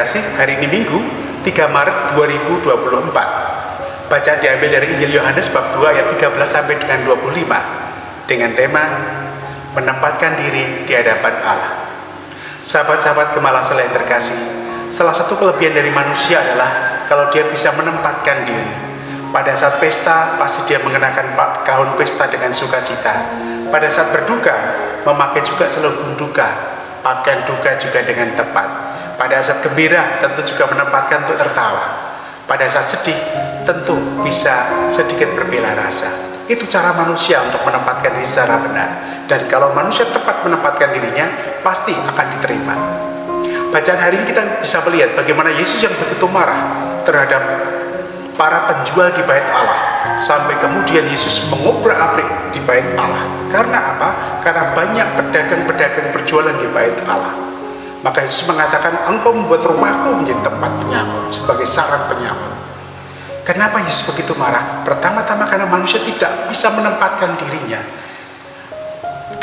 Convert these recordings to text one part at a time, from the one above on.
terkasih, hari ini Minggu 3 Maret 2024. Bacaan diambil dari Injil Yohanes bab 2 ayat 13 sampai dengan 25 dengan tema menempatkan diri di hadapan Allah. Sahabat-sahabat Gembala Sela yang terkasih, salah satu kelebihan dari manusia adalah kalau dia bisa menempatkan diri. Pada saat pesta, pasti dia mengenakan gaun pesta dengan sukacita. Pada saat berduka, memakai juga selubung duka, pakaian duka juga dengan tepat. Pada saat gembira, tentu juga menempatkan untuk tertawa. Pada saat sedih, tentu bisa sedikit berbela rasa. Itu cara manusia untuk menempatkan diri secara benar. Dan kalau manusia tepat menempatkan dirinya, pasti akan diterima. Bacaan hari ini kita bisa melihat bagaimana Yesus yang begitu marah terhadap para penjual di bait Allah, sampai kemudian Yesus mengobrak-abrik di bait Allah. Karena apa? Karena banyak pedagang-pedagang berjualan di bait Allah. Maka Yesus mengatakan, engkau membuat rumahku menjadi tempat penyamun, sebagai sarang penyamun. Kenapa Yesus begitu marah? Pertama-tama karena manusia tidak bisa menempatkan dirinya.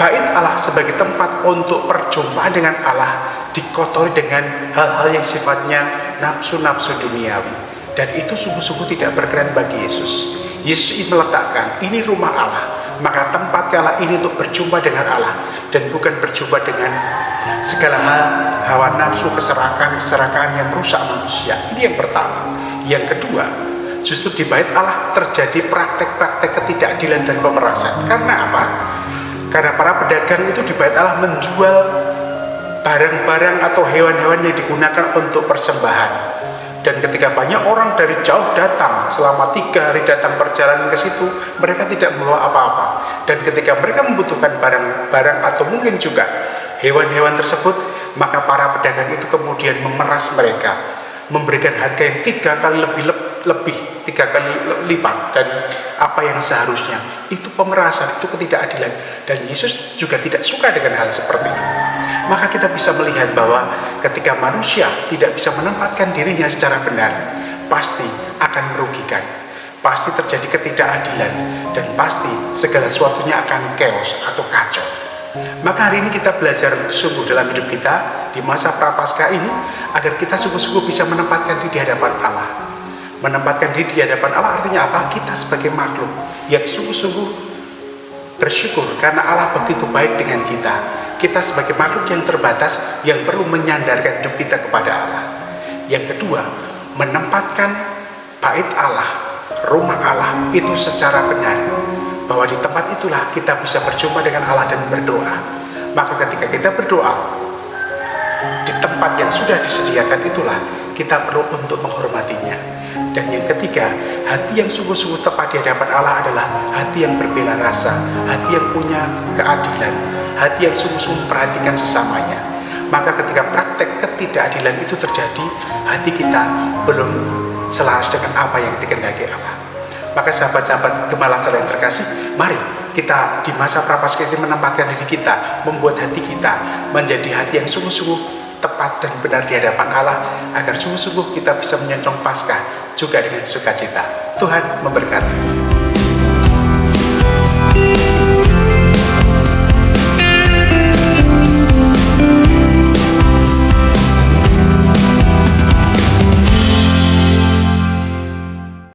Bait Allah sebagai tempat untuk perjumpaan dengan Allah dikotori dengan hal-hal yang sifatnya nafsu-nafsu duniawi. Dan itu sungguh-sungguh tidak berkenan bagi Yesus. Yesus meletakkan, ini rumah Allah, maka tempatkanlah ini untuk berjumpa dengan Allah, dan bukan berjumpa dengan segala hal, hawa nafsu, keserakahan yang merusak manusia. Ini yang pertama. Yang kedua, justru di bait Allah terjadi praktek-praktek ketidakadilan dan pemerasan. Karena apa? Karena para pedagang itu di bait Allah menjual barang-barang atau hewan-hewan yang digunakan untuk persembahan. Dan ketika banyak orang dari jauh datang, selama 3 hari datang perjalanan ke situ, mereka tidak membawa apa-apa. Dan ketika mereka membutuhkan barang-barang atau mungkin juga hewan-hewan tersebut, maka para pedagang itu kemudian memeras mereka, memberikan harga yang 3 kali tiga kali lipat dari apa yang seharusnya. Itu pemerasan, itu ketidakadilan. Dan Yesus juga tidak suka dengan hal seperti ini. Maka kita bisa melihat bahwa ketika manusia tidak bisa menempatkan dirinya secara benar, pasti akan merugikan, pasti terjadi ketidakadilan, dan pasti segala sesuatunya akan chaos atau kacau. Maka hari ini kita belajar sungguh dalam hidup kita di masa prapaskah ini, agar kita sungguh-sungguh bisa menempatkan diri di hadapan Allah. Menempatkan diri di hadapan Allah artinya apa? Kita sebagai makhluk yang sungguh-sungguh bersyukur karena Allah begitu baik dengan kita. Kita sebagai makhluk yang terbatas yang perlu menyandarkan hidup kita kepada Allah. Yang kedua, menempatkan bait Allah, rumah Allah itu secara benar, bahwa di tempat itulah kita bisa berjumpa dengan Allah dan berdoa. Maka ketika kita berdoa di tempat yang sudah disediakan itulah kita perlu untuk menghormatinya. Dan yang ketiga, hati yang sungguh-sungguh tepat di hadapan Allah adalah hati yang berbela rasa, hati yang punya keadilan, hati yang sungguh-sungguh memperhatikan sesamanya. Maka ketika praktek ketidakadilan itu terjadi, hati kita belum selaras dengan apa yang dikehendaki Allah. Maka sahabat-sahabat Gembala Sela yang terkasih, mari kita di masa prapaskah ini menempatkan diri kita, membuat hati kita menjadi hati yang sungguh-sungguh tepat dan benar di hadapan Allah, agar sungguh-sungguh kita bisa menyongsong Paskah juga dengan sukacita. Tuhan memberkati.